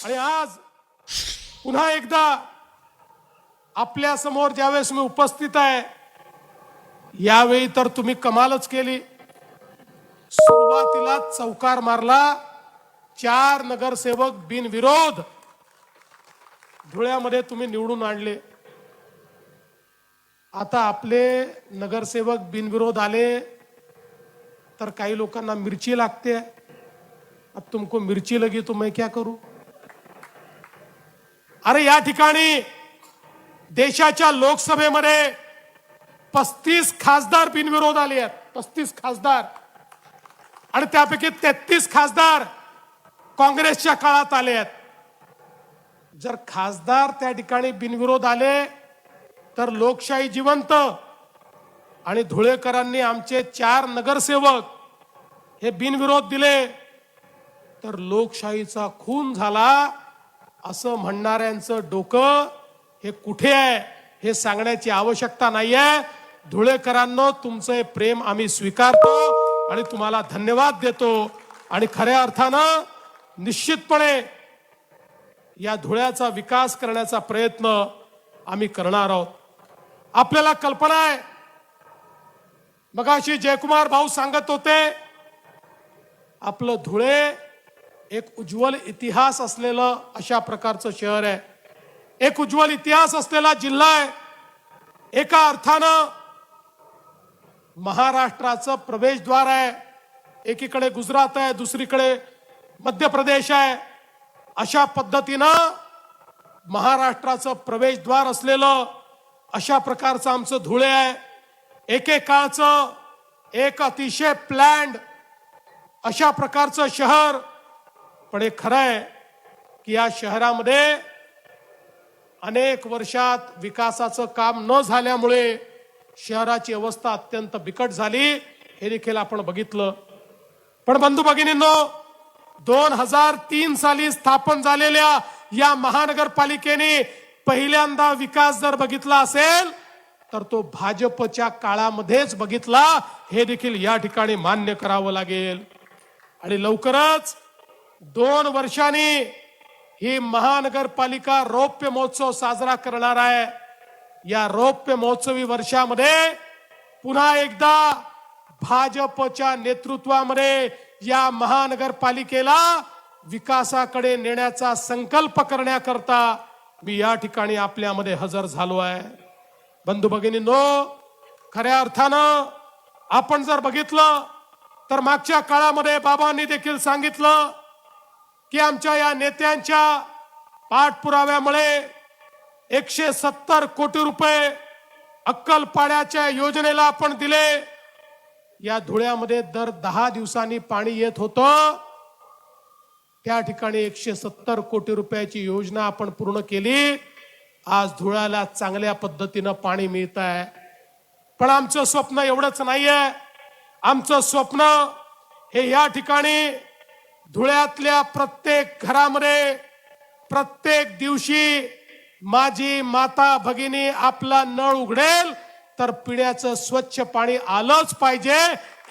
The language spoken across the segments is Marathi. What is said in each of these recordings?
आणि आज पुन्हा एकदा आपल्या समोर ज्यावेळेस मी उपस्थित आहे, यावेळी तर तुम्ही कमालच केली. सुरुवातीला चौकार मारला, 4 नगरसेवक बिनविरोध धुळ्यामध्ये तुम्ही निवडून आणले. आता आपले नगरसेवक बिनविरोध आले तर काही लोकांना मिरची लागते. अब तुमको मिर्ची लगी तो मैं क्या करूं? अरे या ठिकाणी देशाच्या लोकसभेमध्ये 35 खासदार बिनविरोध आले आहेत. 35 खासदार, आणि त्यापैकी 33 खासदार काँग्रेसच्या काळात आले आहेत. जर खासदार त्या ठिकाणी बिनविरोध आले तर लोकशाही जिवंत. आणि धुळेकरांनी आमचे 4 नगरसेवक हे बिनविरोध दिले तर लोकशाहीचा खून झाला असं म्हणणाऱ्यांचं डोकं हे कुठे आहे हे सांगण्याची आवश्यकता नाहीये. धुळेकरांनो, तुमचं हे प्रेम आम्ही स्वीकारतो आणि तुम्हाला धन्यवाद देतो. आणि खऱ्या अर्थानं निश्चितपणे या धुळ्याचा विकास करण्याचा प्रयत्न आम्ही करणार आहोत. आपल्याला कल्पना आहे, मगाशी जयकुमार भाऊ सांगत होते, आपलं धुळे एक उज्ज्वल इतिहास असलेलं अशा प्रकारचं शहर आहे, एक उज्ज्वल इतिहास असलेला जिल्हा आहे. एका अर्थानं महाराष्ट्राचं प्रवेशद्वार आहे. एकीकडे गुजरात आहे, दुसरीकडे मध्य प्रदेश आहे. अशा पद्धतीनं महाराष्ट्राचं प्रवेशद्वार असलेलं अशा प्रकारचं आमचं धुळे आहे. एकेकाळचं एक अतिशय प्लॅन्ड अशा प्रकारचं शहर. पण हे खरं आहे की या शहरामध्ये अनेक वर्षात विकासाचं काम न झाल्यामुळे शहराची अवस्था अत्यंत बिकट झाली, हे देखील आपण बघितलं. पण बंधू भगिनींनो, 2003 साली स्थापन झालेल्या या महानगरपालिकेने पहिल्यांदा विकास जर बघितला असेल तर तो भाजपच्या काळामध्येच बघितला, हे देखील या ठिकाणी मान्य करावं लागेल. आणि लवकरच 2 वर्षांनी ही महानगरपालिका रौप्य महोत्सव साजरा करणार आहे. या रौप्य महोत्सवी वर्षामध्ये पुन्हा एकदा भाजपच्या नेतृत्वामध्ये या महानगरपालिकेला विकासाकडे नेण्याचा संकल्प करण्याकरता मी या ठिकाणी आपल्यामध्ये हजर झालो आहे. बंधू भगिनींनो, खऱ्या अर्थानं आपण जर बघितलं तर मागच्या काळामध्ये बाबांनी देखील सांगितलं की आमच्या या नेत्यांच्या पाठपुराव्यामुळे 170 कोटी रुपये अक्कलपाड्याच्या योजनेला आपण दिले. या धुळ्यामध्ये दर 10 दिवसांनी पाणी येत होतं, त्या ठिकाणी 170 कोटी रुपयाची योजना आपण पूर्ण केली. आज धुळ्याला चांगल्या पद्धतीनं पाणी मिळत आहे. पण आमचं स्वप्न एवढंच नाहीये. आमचं स्वप्न हे या ठिकाणी धुळ्यातल्या प्रत्येक घरामध्ये प्रत्येक दिवशी माझी माता भगिनी आपला नळ उघडेल तर पिण्याचं स्वच्छ पाणी आलंच पाहिजे,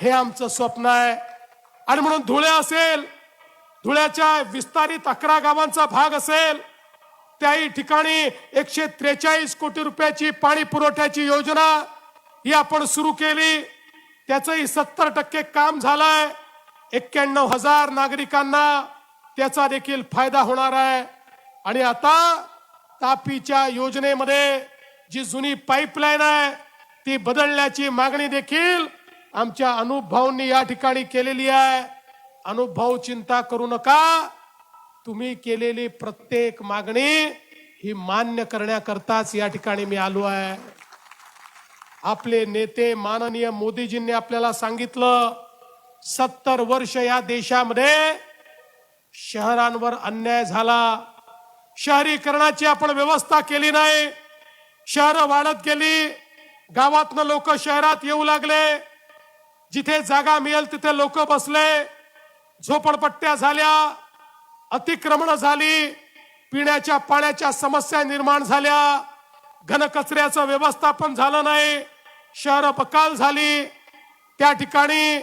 हे आमचं स्वप्न आहे. आणि म्हणून धुळे असेल, धुळ्याच्या विस्तारित 11 गावांचा भाग असेल, त्याही ठिकाणी 143 कोटी रुपयाची पाणी पुरवठ्याची योजना ही आपण सुरू केली. त्याचंही 70% काम झालंय. 91,000 नागरिकांना त्याचा देखील फायदा होणार आहे. आणि आता तापीच्या योजनेमध्ये जी जुनी पाईपलाईन आहे ती बदलण्याची मागणी देखील आमच्या अनुप भाऊंनी या ठिकाणी केलेली आहे. अनुप भाऊ, चिंता करू नका, तुम्ही केलेली प्रत्येक मागणी ही मान्य करण्याकरताच या ठिकाणी मी आलो आहे. आपले नेते माननीय मोदीजींनी आपल्याला सांगितलं, 70 वर्ष या देशामध्ये शहरांवर अन्याय झाला. शहरीकरणाची आपण व्यवस्था केली नाही. शहरं वाढत गेली, गावातनं लोक शहरात येऊ लागले. जिथे जागा मिळेल तिथे लोक बसले. झोपडपट्ट्या झाल्या, अतिक्रमण झाली, पिण्याच्या पाण्याच्या समस्या निर्माण झाल्या, घनकचऱ्याचं व्यवस्थापन झालं नाही, शहरं बकाल झाली. त्या ठिकाणी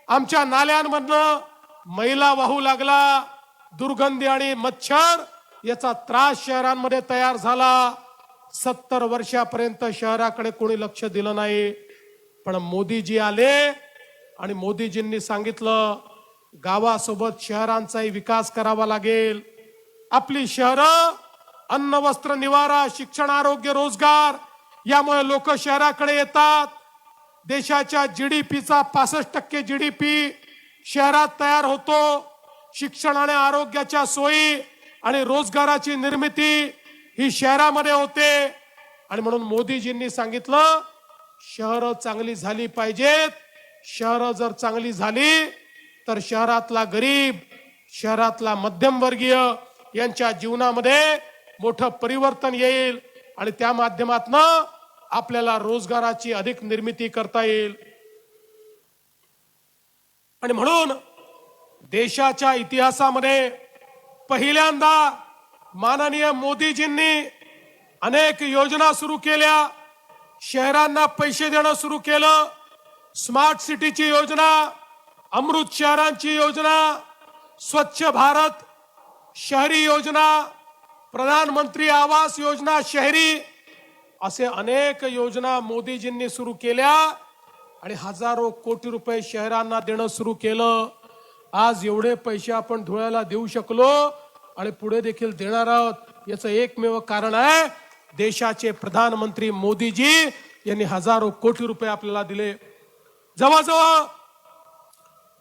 आमच्या नाल्यांमधनं मैला वाहू लागला, दुर्गंधी आणि मच्छर याचा त्रास शहरांमध्ये तयार झाला. 70 वर्षापर्यंत शहराकडे कोणी लक्ष दिलं नाही. पण मोदीजी आले आणि मोदीजींनी सांगितलं गावासोबत शहरांचाही विकास करावा लागेल. आपली शहरं अन्न वस्त्र निवारा शिक्षण आरोग्य रोजगार यामुळे लोक शहराकडे येतात. देशाच्या जीडीपीचा 65% जीडीपी शहरात तयार होतो. शिक्षण आणि आरोग्याच्या सोयी आणि रोजगाराची निर्मिती ही शहरामध्ये होते. आणि म्हणून मोदीजींनी सांगितलं शहरं चांगली झाली पाहिजेत. शहरं जर चांगली झाली तर शहरातला गरीब शहरातला मध्यमवर्गीय यांच्या जीवनामध्ये मोठं परिवर्तन येईल आणि त्या माध्यमातून आपल्याला रोजगाराची अधिक निर्मिती करता येईल. आणि म्हणून देशाच्या इतिहासामध्ये पहिल्यांदा माननीय मोदीजींनी अनेक योजना सुरू केल्या. शहरांना पैसे देणं सुरू केलं. स्मार्ट सिटीची योजना, अमृत शहरांची योजना, स्वच्छ भारत शहरी योजना, प्रधानमंत्री आवास योजना शहरी, असे अनेक योजना मोदीजींनी सुरू केल्या आणि हजारो कोटी रुपये शहरांना देणं सुरू केलं. आज एवढे पैसे आपण धुळ्याला देऊ शकलो आणि पुढे देखील देणार आहोत. याचं एकमेव कारण आहे देशाचे प्रधानमंत्री मोदीजी यांनी हजारो कोटी रुपये आपल्याला दिले. जवळजवळ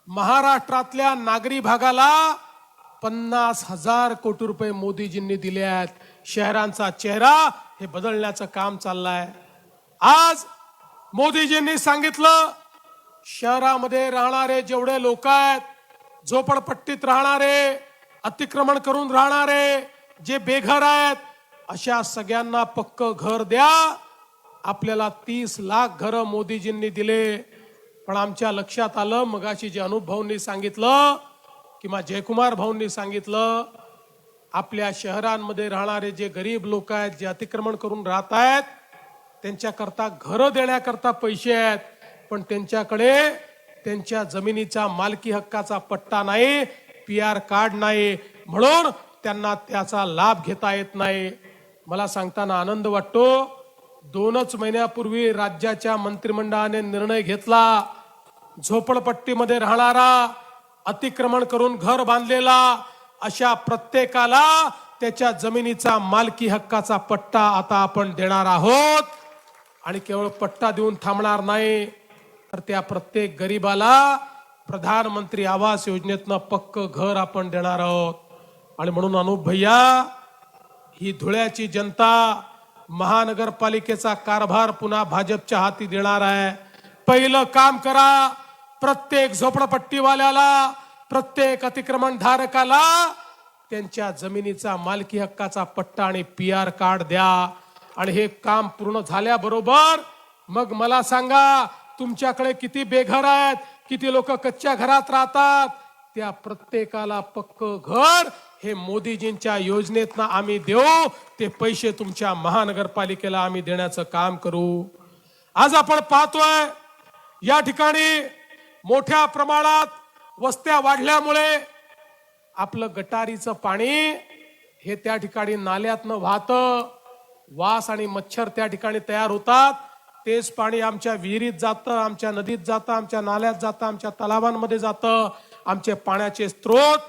महाराष्ट्रातल्या नागरी भागाला 50,000 कोटी रुपये मोदीजींनी दिले आहेत. शहरांचा चेहरा हे बदलण्याचं काम चाललंय. आज मोदीजींनी सांगितलं शहरामध्ये राहणारे जेवढे लोक आहेत, झोपडपट्टीत राहणारे, अतिक्रमण करून राहणारे, जे बेघर आहेत, अशा सगळ्यांना पक्क घर द्या. आपल्याला 30 लाख घरं मोदीजींनी दिले. पण आमच्या लक्षात आलं मगाशी जे अनूप भाऊंनी सांगितलं किंवा जयकुमार भाऊंनी सांगितलं, आपल्या शहरांमध्ये राहणारे जे गरीब लोक आहेत, जे अतिक्रमण करून राहत आहेत, त्यांच्याकरता घरं देण्याकरता पैसे आहेत, पण त्यांच्याकडे त्यांच्या जमिनीचा मालकी हक्काचा पट्टा नाही, PR कार्ड नाही, म्हणून त्यांना त्याचा लाभ घेता येत नाही. मला सांगताना आनंद वाटतो 2च महिन्यापूर्वी राज्याच्या मंत्रिमंडळाने निर्णय घेतला झोपडपट्टीमध्ये राहणारा, अतिक्रमण करून घर बांधलेला अशा प्रत्येकाला त्याच्या जमिनीचा मालकी हक्काचा पट्टा आता आपण देणार आहोत. आणि केवळ पट्टा देऊन थांबणार नाही, तर त्या प्रत्येक गरीबाला प्रधानमंत्री आवास योजनेतनं पक्क घर आपण देणार आहोत. आणि म्हणून अनूप भैया, ही धुळ्याची जनता महानगरपालिकेचा कारभार पुन्हा भाजपच्या हाती देणार आहे. पहिलं काम करा, प्रत्येक झोपडपट्टीवाल्याला, प्रत्येक अतिक्रमण धारकाला त्यांच्या जमिनीचा मालकी हक्काचा पट्टा आणि PR कार्ड द्या. आणि हे काम पूर्ण झाल्याबरोबर मग मला सांगा तुमच्याकडे किती बेघर आहेत, किती लोक कच्च्या घरात राहतात, त्या प्रत्येकाला पक्क घर हे मोदीजींच्या योजनेतनं आम्ही देऊ. ते पैसे तुमच्या महानगरपालिकेला आम्ही देण्याचं काम करू. आज आपण पाहतोय या ठिकाणी मोठ्या प्रमाणात वस्त्या वाढल्यामुळे आपलं गटारीचं पाणी हे त्या ठिकाणी नाल्यातनं वाहतं. वास आणि मच्छर त्या ठिकाणी तयार होतात. तेच पाणी आमच्या विहिरीत जातं, आमच्या नदीत जातं, आमच्या नाल्यात जातं, आमच्या तलावांमध्ये जातं. आमचे पाण्याचे स्रोत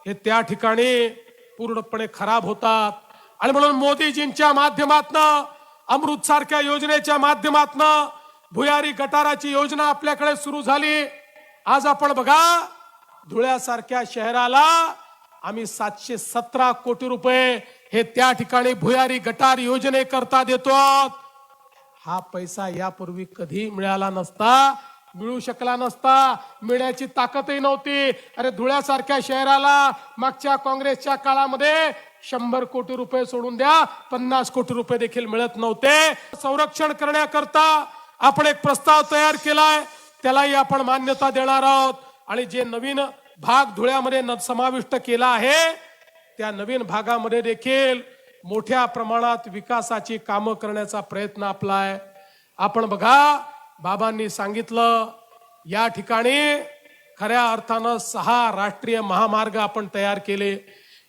हे त्या ठिकाणी पूर्णपणे खराब होतात. आणि म्हणून मोदीजींच्या माध्यमातनं, अमृत सारख्या योजनेच्या माध्यमातनं भुयारी गटाराची योजना आपल्याकडे सुरू झाली. आज आपण बघा धुळ्यासारख्या शहराला आम्ही 717 कोटी रुपये हे त्या ठिकाणी भुयारी गटार योजनेकरता देतो. हा पैसा यापूर्वी कधी मिळाला नसता, मिळू शकला नसता, मिळण्याची ताकदही नव्हती. अरे धुळ्यासारख्या शहराला मागच्या काँग्रेसच्या काळामध्ये 100 कोटी रुपये सोडून द्या 50 कोटी रुपये देखील मिळत नव्हते. संरक्षण करण्याकरता आपण एक प्रस्ताव तयार केलाय, त्यालाही आपण मान्यता देणार आहोत. आणि जे नवीन भाग धुळ्यामध्ये समाविष्ट केला आहे, त्या नवीन भागामध्ये देखील मोठ्या प्रमाणात विकासाची कामं करण्याचा प्रयत्न आपला आहे. आपण बघा बाबांनी सांगितलं या ठिकाणी खऱ्या अर्थानं 6 राष्ट्रीय महामार्ग आपण तयार केले.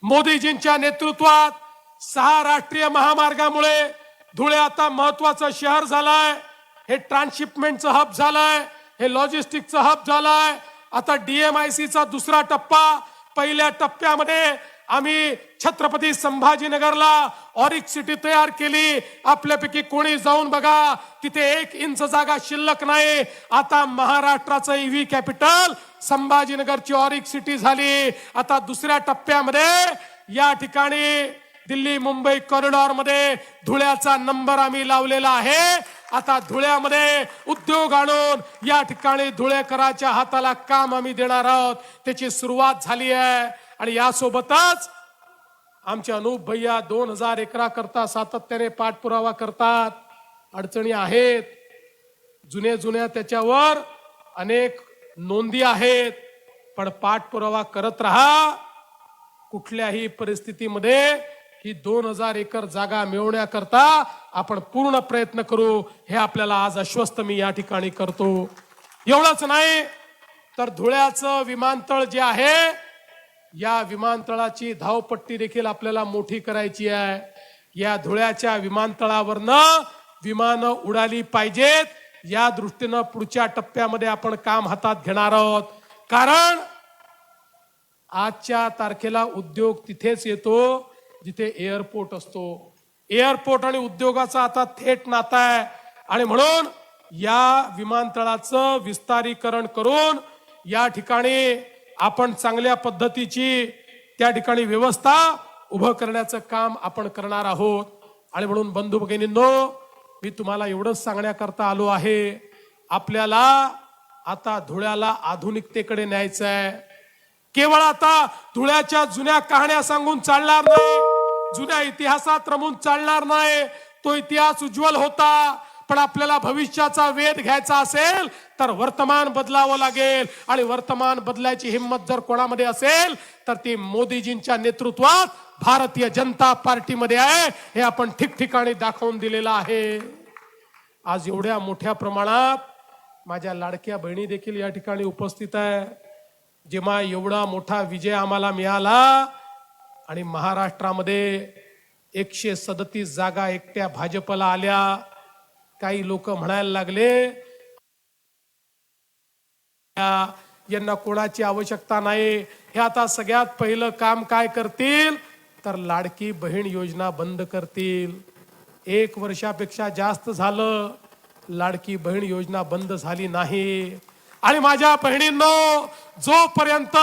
मोदीजींच्या नेतृत्वात 6 राष्ट्रीय महामार्गामुळे धुळे आता महत्वाचं शहर झालंय. हे ट्रान्सशिपमेंटचं हब झालंय, हे लॉजिस्टिकचं हब झालंय. आता DMICचा दुसरा टप्पा. पहिल्या टप्प्यामध्ये आम्ही छत्रपती संभाजीनगरला ऑरिक सिटी तयार केली. आपल्यापैकी कोणी जाऊन बघा, तिथे 1 इंच जागा शिल्लक नाही. आता महाराष्ट्राचं EV कॅपिटल संभाजीनगरची ऑरिक सिटी झाली. आता दुसऱ्या टप्प्यामध्ये या ठिकाणी दिल्ली मुंबई कॉरिडॉर मध्ये धुळ्याचा नंबर आम्ही लावलेला आहे. आता धुळ्यामध्ये उद्योग आणून या ठिकाणी धुळेकराच्या हाताला काम आम्ही देणार आहोत. त्याची सुरुवात झाली आहे. आणि यासोबतच आमचे अनूप भैया 2000 एकरा करता सातत्याने पाठपुरावा करतात. अडचणी आहेत, जुन्या त्याच्यावर अनेक नोंदी आहेत, पण पाठपुरावा करत राहा. कुठल्याही परिस्थितीमध्ये ही 2000 एकर जागा मिळवण्याकरता आपण पूर्ण प्रयत्न करू, हे आपल्याला आज आश्वस्त मी या ठिकाणी करतो. एवढंच नाही तर धुळ्याचं विमानतळ जे आहे, या विमानतळाची धावपट्टी देखील आपल्याला मोठी करायची आहे. या धुळ्याच्या विमानतळावरनं विमानं उडाली पाहिजेत, या दृष्टीनं पुढच्या टप्प्यामध्ये आपण काम हातात घेणार आहोत. कारण आजच्या तारखेला उद्योग तिथेच येतो जिथे एअरपोर्ट असतो. एअरपोर्ट आणि उद्योगाचा आता थेट नाता आहे. आणि म्हणून या विमानतळाचं विस्तारीकरण करून या ठिकाणी आपण चांगल्या पद्धतीची त्या ठिकाणी व्यवस्था उभं करण्याचं काम आपण करणार आहोत. आणि म्हणून बंधू भगिनींनो, मी तुम्हाला एवढंच सांगण्याकरता आलो आहे, आपल्याला आता धुळ्याला आधुनिकतेकडे न्यायचं आहे. केवळ आता धुळ्याच्या जुन्या कहाण्या सांगून चालणार नाही, जुन्या इतिहासात रमून चालणार नाही. तो इतिहास उज्ज्वल होता, पण आपल्याला भविष्याचा वेध घ्यायचा असेल तर वर्तमान बदलावं लागेल. आणि वर्तमान बदलायची हिंमत जर कोणामध्ये असेल तर ती मोदीजींच्या नेतृत्वात भारतीय जनता पार्टीमध्ये आहे. हे आपण ठिकठिकाणी दाखवून दिलेलं आहे. आज एवढ्या मोठ्या प्रमाणात माझ्या लाडक्या बहिणी देखील या ठिकाणी उपस्थित आहे. जेव्हा एवढा मोठा विजय आम्हाला मिळाला आणि महाराष्ट्रामध्ये 137 जागा एकट्या भाजपला आल्या, काही लोक म्हणायला लागले यांना कोणाची आवश्यकता नाही. हे आता सगळ्यात पहिलं काम काय करतील तर लाडकी बहीण योजना बंद करतील. 1 वर्षापेक्षा जास्त झालं, लाडकी बहीण योजना बंद झाली नाही. आणि माझ्या बहिणींनो, जोपर्यंत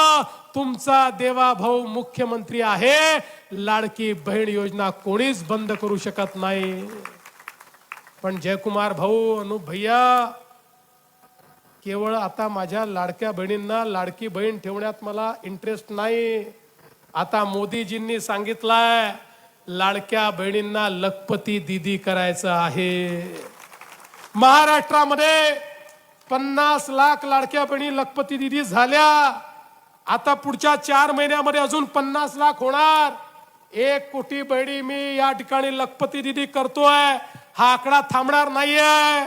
तुमचा देवाभाऊ मुख्यमंत्री आहे, लाडकी बहीण योजना कोणीच बंद करू शकत नाही. पण जयकुमार भाऊ, अनूप भैया, केवळ आता माझ्या लाडक्या बहिणींना लाडकी बहीण ठेवण्यात मला इंटरेस्ट नाही. आता मोदीजींनी सांगितलंय लाडक्या बहिणींना लखपती दीदी करायचं आहे. महाराष्ट्रामध्ये 50 लाख लाडक्या बहिणी लखपती दीदी झाल्या. आता पुढच्या 4 महिन्यामध्ये अजून 50 लाख होणार. 1 कोटी बहिणी मी या ठिकाणी लखपती दीदी करतोय. हा आकडा थांबणार नाहीये.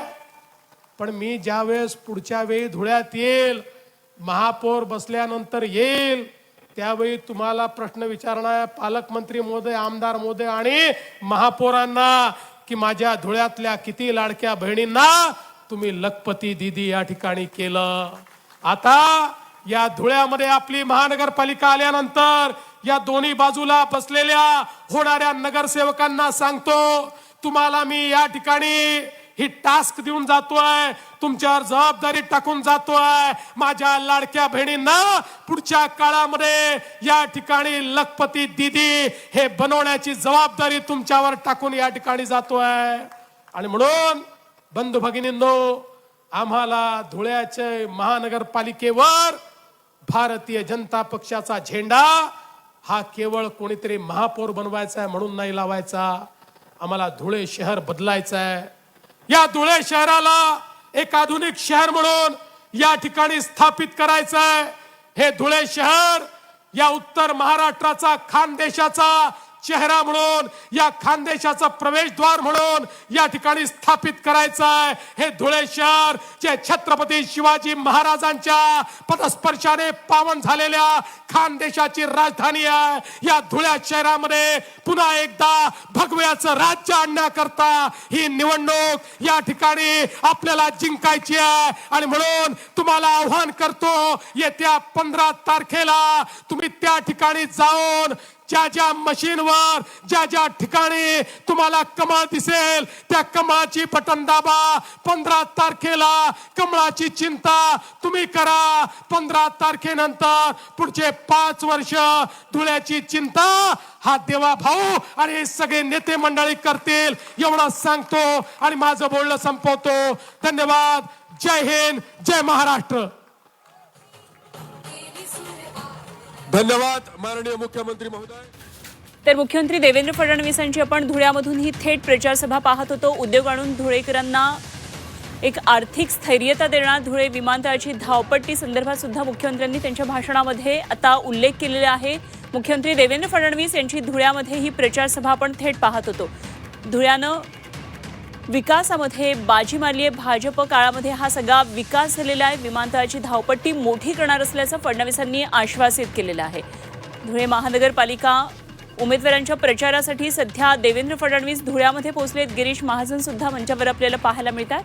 पण मी ज्यावेळेस पुढच्या वेळी धुळ्यात येईल, महापौर बसल्यानंतर येईल, त्यावेळी तुम्हाला प्रश्न विचारणार पालकमंत्री महोदय, आमदार महोदय आणि महापौरांना की माझ्या धुळ्यातल्या किती लाडक्या बहिणींना तुम्ही लखपती दीदी या ठिकाणी केलं. आता या धुळ्यामध्ये आपली महानगरपालिका आल्यानंतर या दोन्ही बाजूला बसलेल्या होणाऱ्या नगरसेवकांना सांगतो, तुम्हाला मी या ठिकाणी ही टास्क देऊन जातोय, तुमच्यावर जबाबदारी टाकून जातोय. माझ्या लाडक्या बहिणींना पुढच्या काळामध्ये या ठिकाणी लखपती दीदी हे बनवण्याची जबाबदारी तुमच्यावर टाकून या ठिकाणी जातोय. आणि म्हणून बंधू भगिनींनो, आम्हाला धुळ्याच्या महानगरपालिकेवर भारतीय जनता पक्षाचा झेंडा हा केवळ कोणीतरी महापौर बनवायचा आहे म्हणून नाही लावायचा. आम्हाला धुळे शहर बदलायचं आहे. या धुळे शहराला एक आधुनिक शहर म्हणून या ठिकाणी स्थापित करायचं आहे. हे धुळे शहर या उत्तर महाराष्ट्राचा, खानदेशाचा चेहरा म्हणून, या खानदेशाचं प्रवेशद्वार म्हणून या ठिकाणी स्थापित करायचं आहे। हे धुळे शहर जे छत्रपती शिवाजी महाराजांच्या पदस्पर्शाने पावन झालेल्या खानदेशाची राजधानी आहे। या धुळे शहरामध्ये पुन्हा एकदा भगव्याचं राज्य आणण्याकरता ही निवडणूक या ठिकाणी आपल्याला जिंकायची आहे। आणि म्हणून तुम्हाला आव्हान करतो, येत्या 15 तारखेला तुम्ही त्या ठिकाणी जाऊन ज्या ज्या मशीनवर ज्या ज्या ठिकाणी तुम्हाला कमळ दिसेल त्या कमळाची बटन दाबा। 15 तारखेला कमळाची चिंता तुम्ही करा। 15 तारखेनंतर पुढचे 5 वर्ष धुळ्याची चिंता हा देवा भाऊ आणि हे सगळे नेते मंडळी करतील, एवढं सांगतो आणि माझं बोलणं संपवतो। धन्यवाद। जय हिंद, जय महाराष्ट्र। धन्यवाद माननीय मुख्यमंत्री महोदय। तर मुख्यमंत्री देवेंद्र फडणवीसांची आपण धुळ्यामधून ही थेट प्रचार सभा पाहत होतो। उद्योग आणून धुळेकरांना एक आर्थिक स्थैर्यता देणार धुळे विमानतळाची धावपट्टी संदर्भात सुद्धा मुख्यमंत्र्यांनी त्यांच्या भाषणामध्ये आता उल्लेख केलेला आहे। मुख्यमंत्री देवेंद्र फडणवीस यांची धुळ्यामध्ये ही प्रचार सभा आपण थेट पाहत होतो। धुळ्यानं विकासामध्ये बाजी मारली आहे। भाजप काळामध्ये हा सगळा विकास झालेला आहे। विमानतळाची धावपट्टी मोठी करणार असल्याचं फडणवीसांनी आश्वासित केलेलं आहे। धुळे महानगरपालिका उमेदवारांच्या प्रचारासाठी सध्या देवेंद्र फडणवीस धुळ्यामध्ये पोहोचलेत। गिरीश महाजन सुद्धा मंचावर आपल्याला पाहायला मिळतात।